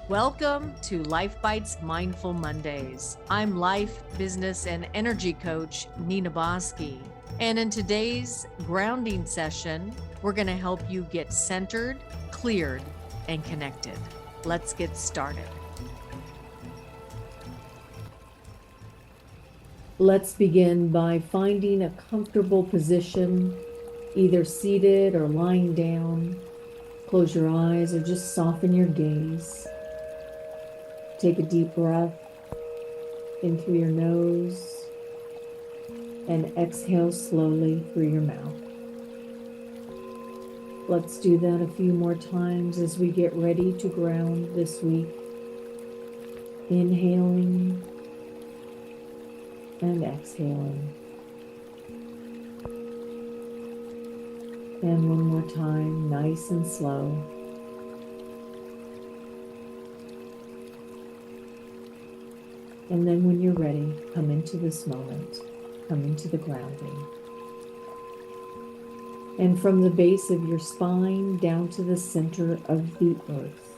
Welcome to LifeBites Mindful Mondays. I'm life, business, and energy coach Nina Bosky. And in today's grounding session, we're going to help you get centered, cleared, and connected. Let's get started. Let's begin by finding a comfortable position, either seated or lying down. Close your eyes or just soften your gaze. Take a deep breath in through your nose and exhale slowly through your mouth. Let's do that a few more times as we get ready to ground this week. Inhaling and exhaling. And one more time, nice and slow. And then when you're ready, come into this moment, come into the grounding. And from the base of your spine down to the center of the earth,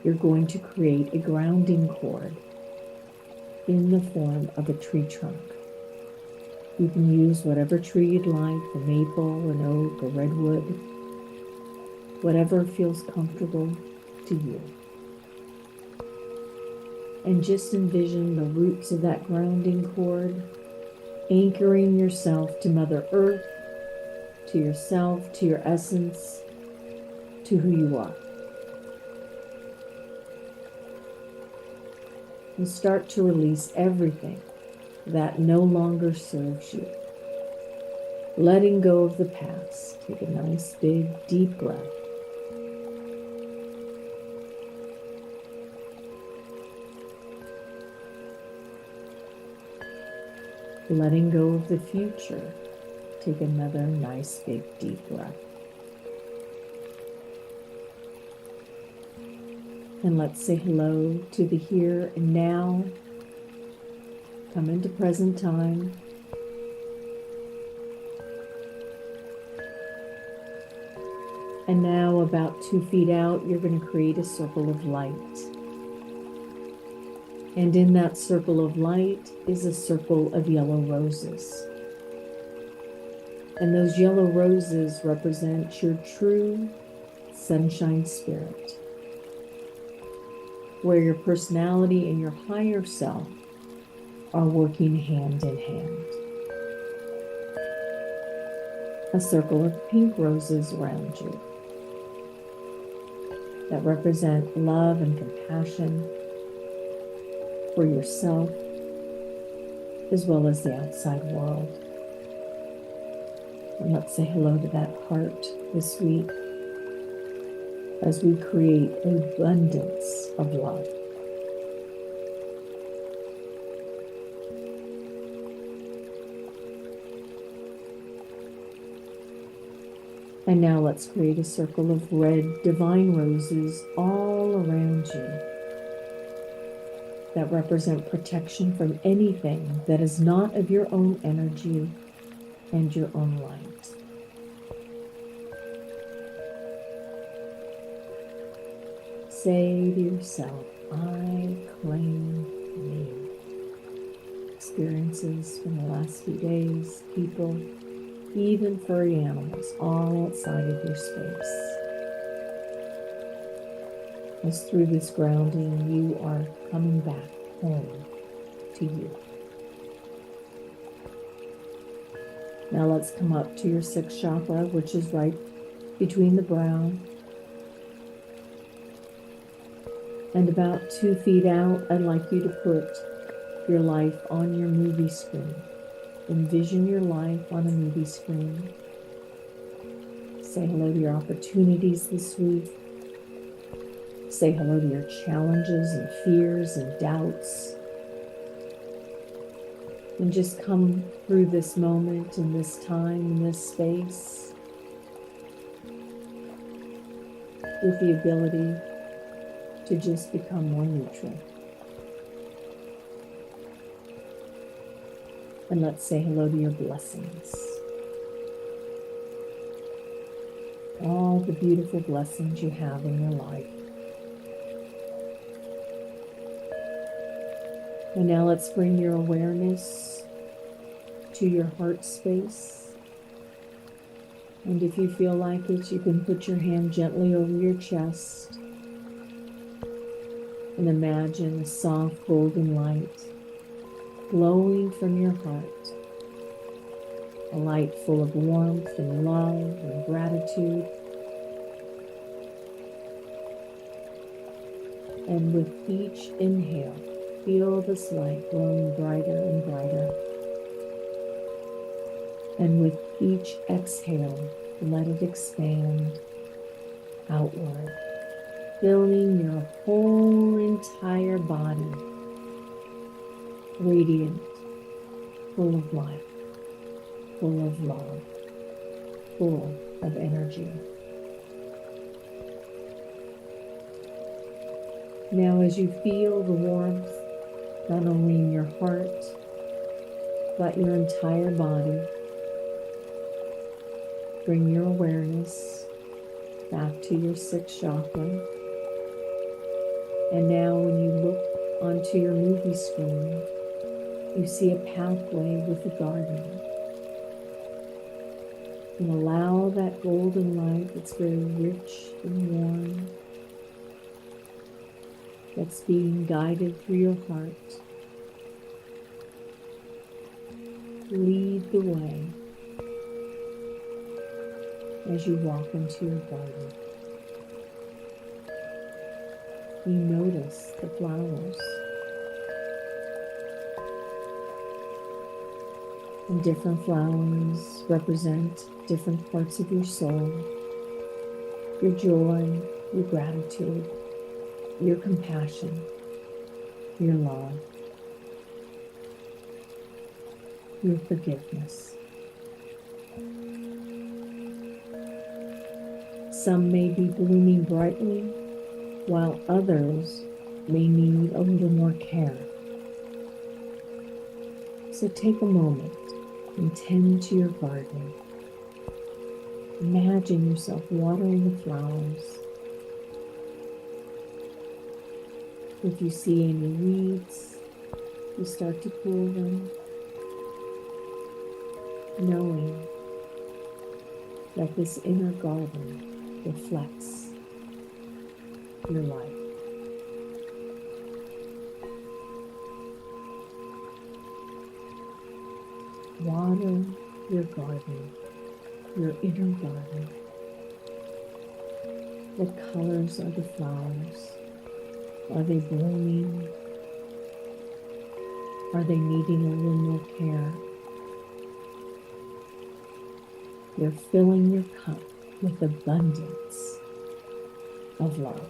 you're going to create a grounding cord in the form of a tree trunk. You can use whatever tree you'd like, a maple, an oak, a redwood, whatever feels comfortable to you. And just envision the roots of that grounding cord, anchoring yourself to Mother Earth, to yourself, to your essence, to who you are. And start to release everything that no longer serves you. Letting go of the past. Take a nice, big, deep breath. Letting go of the future. Take another nice, big, deep breath. And let's say hello to the here and now. Come into present time. And now, about 2 feet out, you're going to create a circle of light. And in that circle of light is a circle of yellow roses. And those yellow roses represent your true sunshine spirit, where your personality and your higher self are working hand in hand. A circle of pink roses around you that represent love and compassion for yourself as well as the outside world. And let's say hello to that heart this week as we create an abundance of love. And now let's create a circle of red divine roses all around you that represent protection from anything that is not of your own energy and your own light. Say to yourself, I claim me. Experiences from the last few days, people, even furry animals, all outside of your space. As through this grounding, you are coming back home to you. Now let's come up to your 6th chakra, which is right between the brow. And about 2 feet out, I'd like you to put your life on your movie screen. Envision your life on a movie screen. Say hello to your opportunities this week. Say hello to your challenges and fears and doubts. And just come through this moment and this time and this space with the ability to just become more neutral. And let's say hello to your blessings. All the beautiful blessings you have in your life. And now let's bring your awareness to your heart space. And if you feel like it, you can put your hand gently over your chest and imagine a soft golden light glowing from your heart, a light full of warmth and love and gratitude. And with each inhale, feel this light growing brighter and brighter. And with each exhale, let it expand outward, filling your whole entire body, radiant, full of life, full of love, full of energy. Now, as you feel the warmth, not only in your heart, but your entire body, bring your awareness back to your sixth chakra. And now when you look onto your movie screen, you see a pathway with a garden. And allow that golden light that's very rich and warm, that's being guided through your heart, lead the way as you walk into your garden. You notice the flowers. And different flowers represent different parts of your soul, your joy, your gratitude, your compassion, your love, your forgiveness. Some may be blooming brightly, while others may need a little more care. So take a moment and tend to your garden. Imagine yourself watering the flowers. If you see any weeds, you start to pull them, knowing that this inner garden reflects your life. Water your garden, your inner garden. What colors are the flowers? Are they blooming? Are they needing a little more care? You're filling your cup with abundance of love.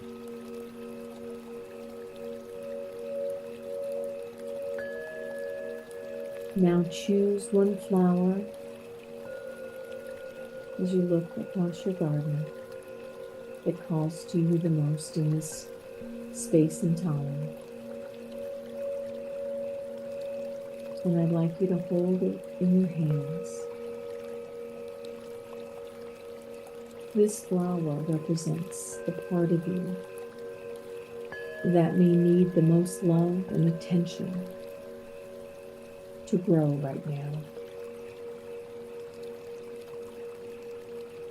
Now choose one flower as you look across your garden that calls to you the most in this space and time. And I'd like you to hold it in your hands. This flower represents the part of you that may need the most love and attention to grow right now.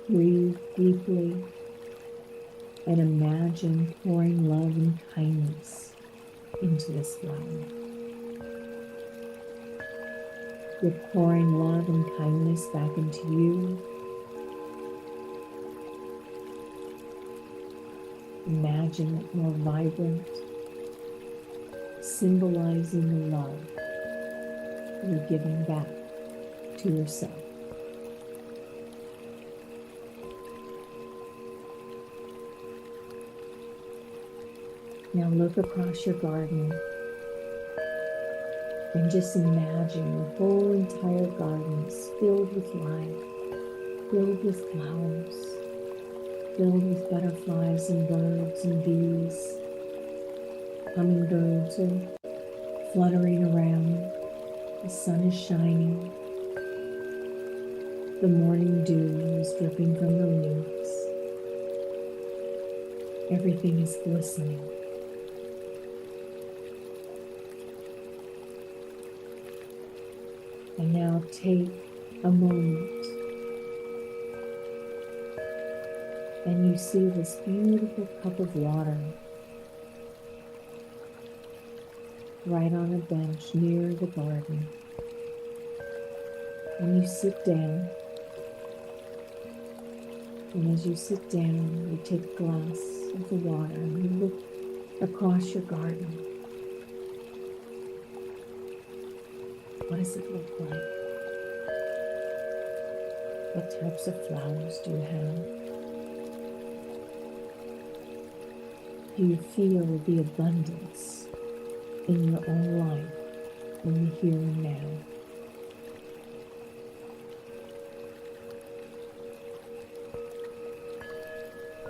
Breathe deeply and imagine pouring love and kindness into this flower. You're pouring love and kindness back into you. Imagine it more vibrant, symbolizing the love you're giving back to yourself. Now look across your garden and just imagine the whole entire garden is filled with life, filled with flowers, filled with butterflies and birds and bees. Hummingbirds are fluttering around. The sun is shining. The morning dew is dripping from the leaves. Everything is glistening. Now take a moment and you see this beautiful cup of water right on a bench near the garden. And you sit down. And as you sit down, you take a glass of the water and you look across your garden. What does it look like? What types of flowers do you have? Do you feel the abundance in your own life, in the here and now?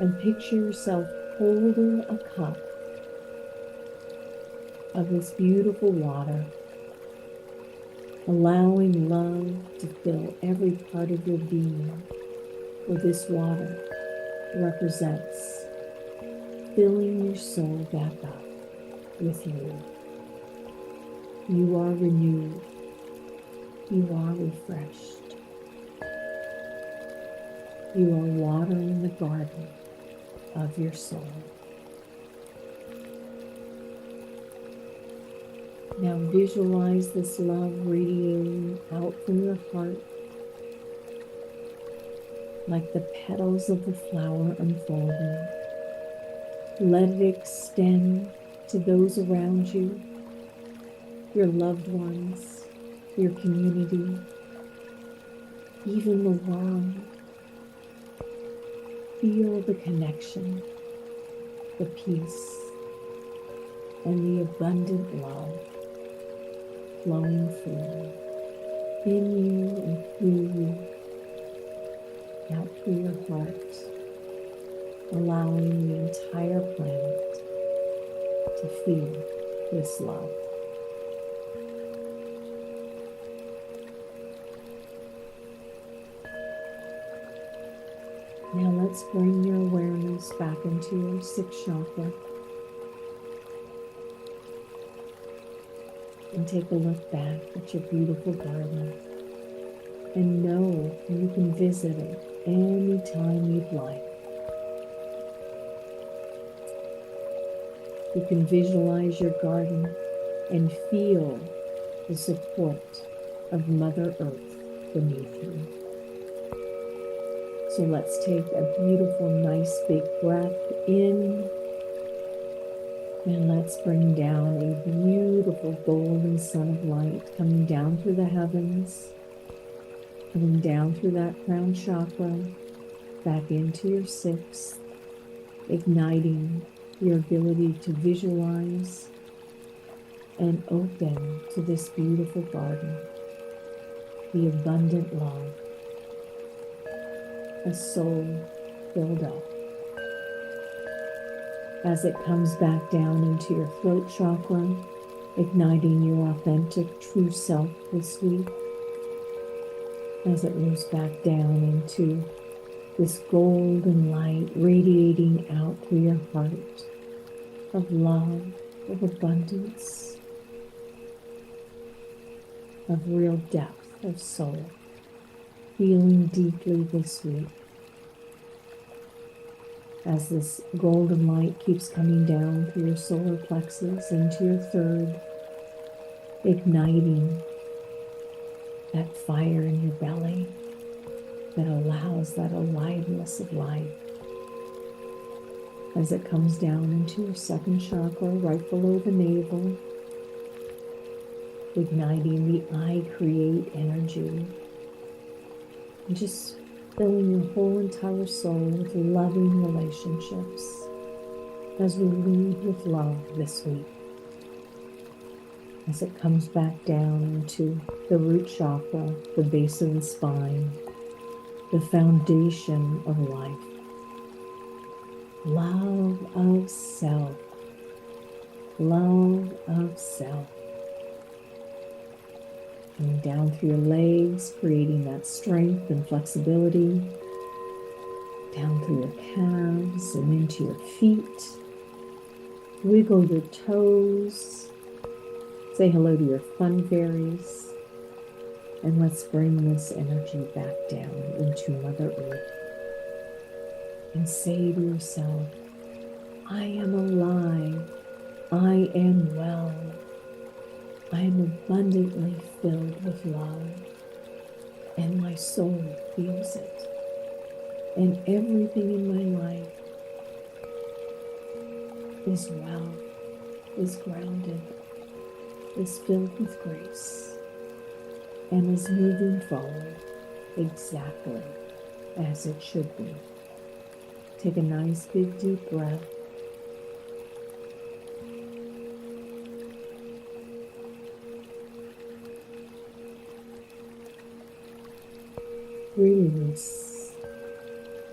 And picture yourself holding a cup of this beautiful water, allowing love to fill every part of your being, for this water represents filling your soul back up with you. You are renewed. You are refreshed. You are watering the garden of your soul. Now visualize this love radiating out from your heart like the petals of the flower unfolding. Let it extend to those around you, your loved ones, your community, even the world. Feel the connection, the peace, and the abundant love flowing through in you and through you, out through your heart, allowing the entire planet to feel this love. Now let's bring your awareness back into your sixth chakra and take a look back at your beautiful garden and know you can visit it anytime you'd like. You can visualize your garden and feel the support of Mother Earth beneath you. So let's take a beautiful, nice big breath in, and let's bring down a beautiful golden sun of light coming down through the heavens, coming down through that crown chakra, back into your sixth, igniting your ability to visualize and open to this beautiful garden, the abundant love, a soul filled up. As it comes back down into your throat chakra, igniting your authentic true self this week, as it moves back down into this golden light radiating out through your heart of love, of abundance, of real depth of soul, feeling deeply this week. As this golden light keeps coming down through your solar plexus into your third, igniting that fire in your belly that allows that aliveness of life. As it comes down into your second chakra, right below the navel, igniting the I create energy, and just filling your whole entire soul with loving relationships as we lead with love this week. As it comes back down into the root chakra, the base of the spine, the foundation of life. Love of self. Love of self. Coming down through your legs, creating that strength and flexibility. Down through your calves and into your feet. Wiggle your toes. Say hello to your fun fairies. And let's bring this energy back down into Mother Earth and say to yourself, I am alive. I am well. I am abundantly filled with love, and my soul feels it. And everything in my life is well, is grounded, is filled with grace, and is moving forward exactly as it should be. Take a nice big deep breath. Release,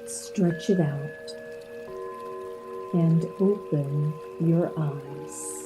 stretch it out, and open your eyes.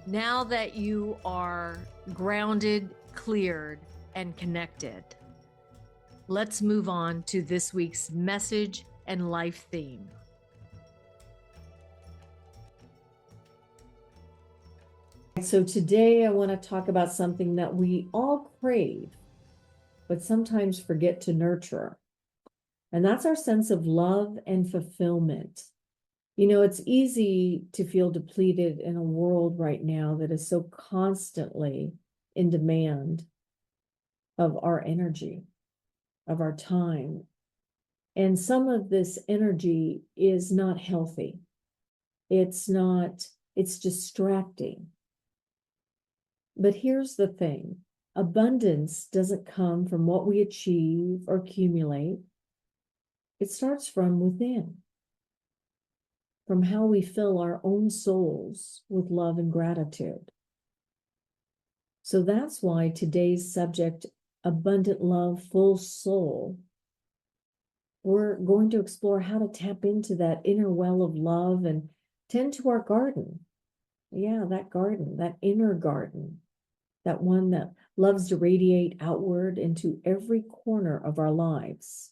Now that you are grounded, cleared, and connected, let's move on to this week's message and life theme. So today I want to talk about something that we all crave, but sometimes forget to nurture. And that's our sense of love and fulfillment. You know, it's easy to feel depleted in a world right now that is so constantly in demand of our energy, of our time. And some of this energy is not healthy. It's distracting. But here's the thing, abundance doesn't come from what we achieve or accumulate. It starts from within, from how we fill our own souls with love and gratitude. So that's why today's subject, abundant love, full soul, we're going to explore how to tap into that inner well of love and tend to our garden. Yeah, that garden, that inner garden, that one that loves to radiate outward into every corner of our lives.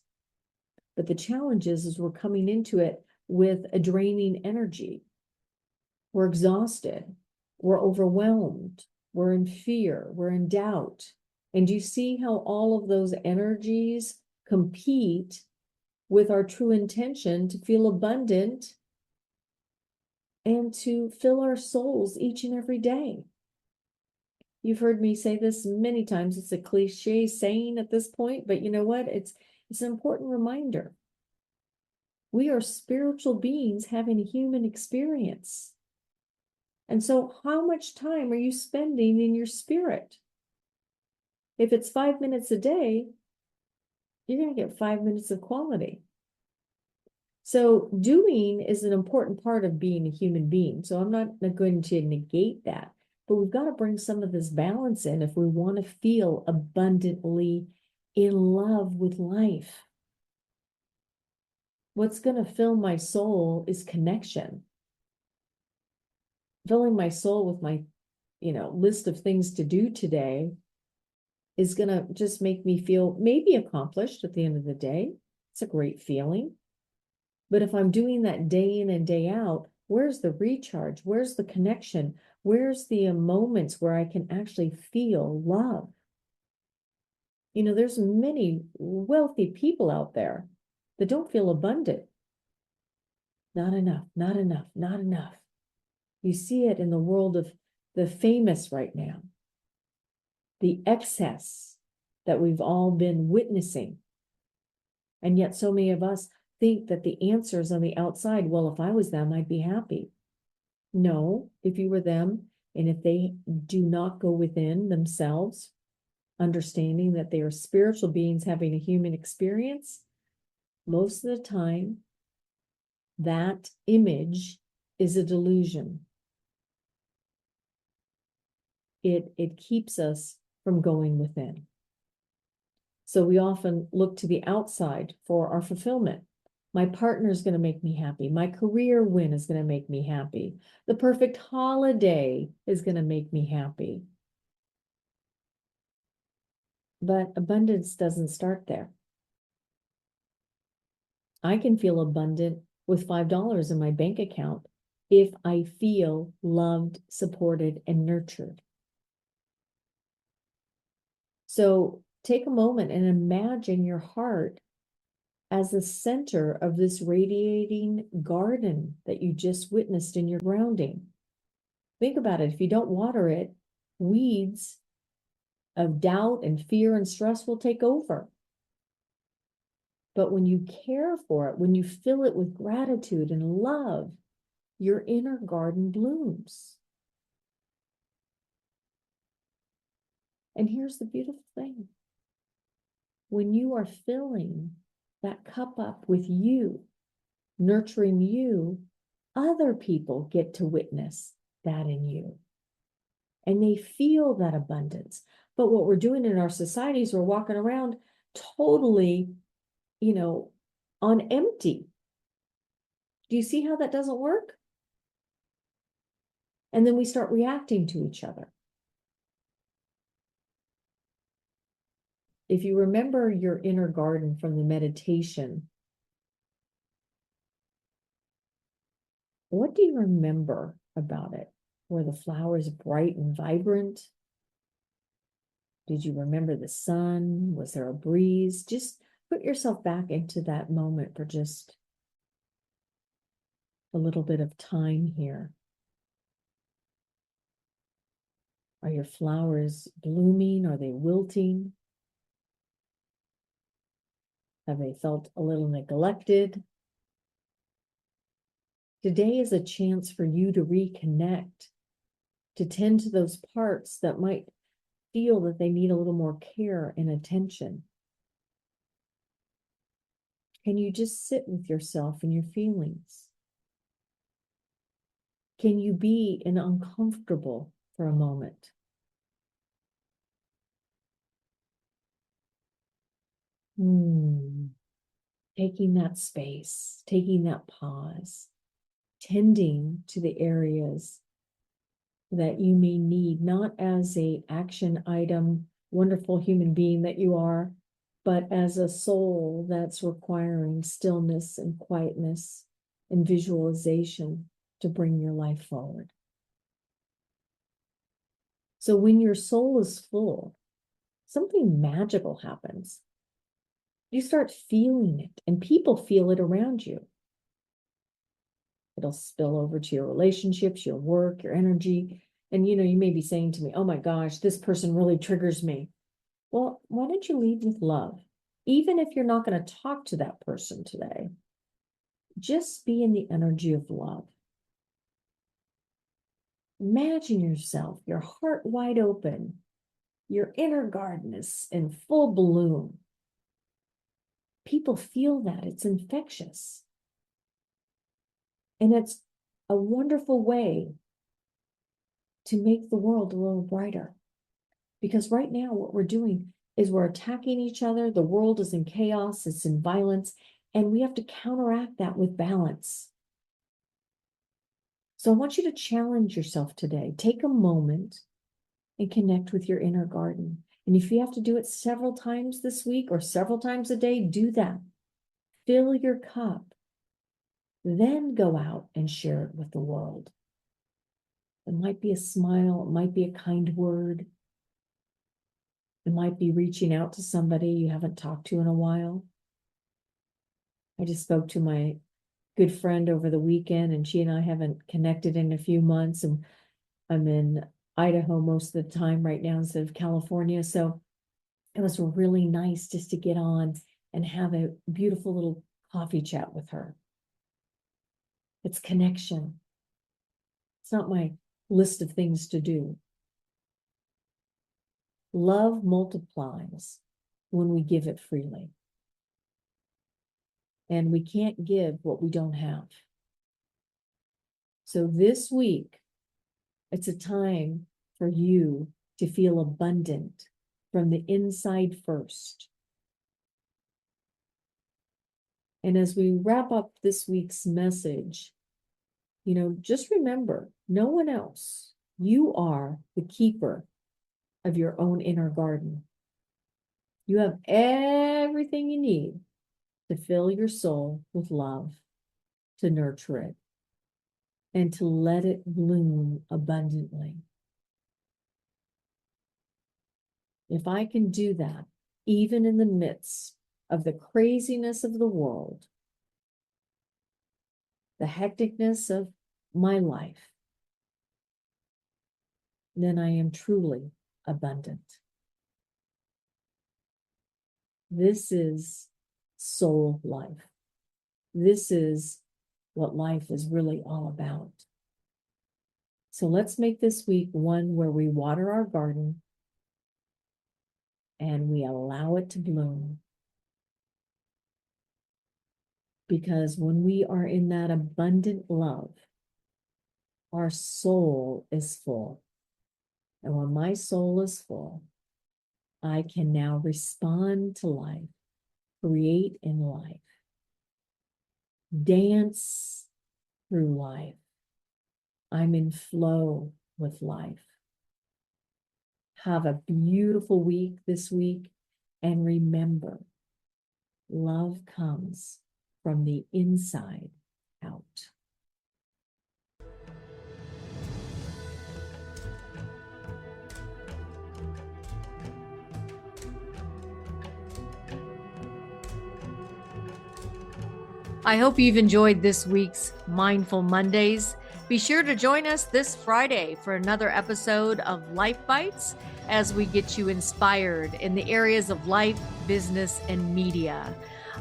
But the challenge is we're coming into it with a draining energy. We're exhausted. We're overwhelmed. We're in fear. We're in doubt. And do you see how all of those energies compete with our true intention to feel abundant and to fill our souls each and every day? You've heard me say this many times. It's a cliche saying at this point, but you know what? It's an important reminder. We are spiritual beings having a human experience. And so how much time are you spending in your spirit? If it's 5 minutes a day, you're going to get 5 minutes of quality. So doing is an important part of being a human being. So I'm not going to negate that, but we've got to bring some of this balance in if we want to feel abundantly in love with life. What's going to fill my soul is connection. Filling my soul with my, list of things to do today is going to just make me feel maybe accomplished at the end of the day. It's a great feeling. But if I'm doing that day in and day out, where's the recharge? Where's the connection? Where's the moments where I can actually feel love? There's many wealthy people out there that don't feel abundant. Not enough, not enough, not enough. You see it in the world of the famous right now. The excess that we've all been witnessing. And yet so many of us think that the answer is on the outside. Well, if I was them, I'd be happy. No, if you were them, and if they do not go within themselves, understanding that they are spiritual beings having a human experience, most of the time, that image is a delusion. It keeps us from going within. So we often look to the outside for our fulfillment. My partner is going to make me happy. My career win is going to make me happy. The perfect holiday is going to make me happy. But abundance doesn't start there. I can feel abundant with $5 in my bank account if I feel loved, supported, and nurtured. So take a moment and imagine your heart as the center of this radiating garden that you just witnessed in your grounding. Think about it. If you don't water it, weeds of doubt and fear and stress will take over. But when you care for it, when you fill it with gratitude and love, your inner garden blooms. And here's the beautiful thing. When you are filling that cup up with you, nurturing you, other people get to witness that in you. And they feel that abundance. But what we're doing in our societies, we're walking around totally, on empty. Do you see how that doesn't work? And then we start reacting to each other. If you remember your inner garden from the meditation, what do you remember about it? Were the flowers bright and vibrant? Did you remember the sun? Was there a breeze? Just put yourself back into that moment for just a little bit of time here. Are your flowers blooming? Are they wilting? Have they felt a little neglected? Today is a chance for you to reconnect, to tend to those parts that might feel that they need a little more care and attention. Can you just sit with yourself and your feelings? Can you be uncomfortable for a moment? Taking that space, taking that pause, tending to the areas that you may need, not as a action item, wonderful human being that you are, but as a soul that's requiring stillness and quietness and visualization to bring your life forward. So when your soul is full, something magical happens. You start feeling it, and people feel it around you. It'll spill over to your relationships, your work, your energy. And you may be saying to me, oh my gosh, this person really triggers me. Well, why don't you lead with love? Even if you're not going to talk to that person today, just be in the energy of love. Imagine yourself, your heart wide open, your inner garden is in full bloom. People feel that. It's infectious. And it's a wonderful way to make the world a little brighter. Because right now, what we're doing is we're attacking each other. The world is in chaos, it's in violence, and we have to counteract that with balance. So I want you to challenge yourself today. Take a moment and connect with your inner garden. And if you have to do it several times this week or several times a day, do that. Fill your cup. Then go out and share it with the world. It might be a smile, it might be a kind word. It might be reaching out to somebody you haven't talked to in a while. I just spoke to my good friend over the weekend, and she and I haven't connected in a few months, and I'm in Idaho most of the time right now instead of California. So it was really nice just to get on and have a beautiful little coffee chat with her. It's connection. It's not my list of things to do. Love multiplies when we give it freely. And we can't give what we don't have. So this week, it's a time for you to feel abundant from the inside first. And as we wrap up this week's message, just remember, no one else. You are the keeper of your own inner garden. You have everything you need to fill your soul with love, to nurture it, and to let it bloom abundantly. If I can do that, even in the midst of the craziness of the world, the hecticness of my life, then I am truly abundant. This is soul life. This is what life is really all about. So let's make this week one where we water our garden and we allow it to bloom. Because when we are in that abundant love, our soul is full. And when my soul is full, I can now respond to life, create in life, dance through life. I'm in flow with life. Have a beautiful week this week. And remember, love comes from the inside out. I hope you've enjoyed this week's Mindful Mondays. Be sure to join us this Friday for another episode of Life Bites as we get you inspired in the areas of life, business, and media.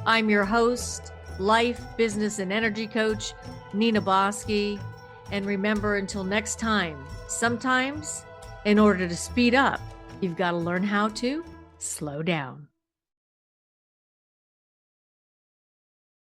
I'm your host, life, business, and energy coach, Nina Bosky. And remember, until next time, sometimes in order to speed up, you've got to learn how to slow down.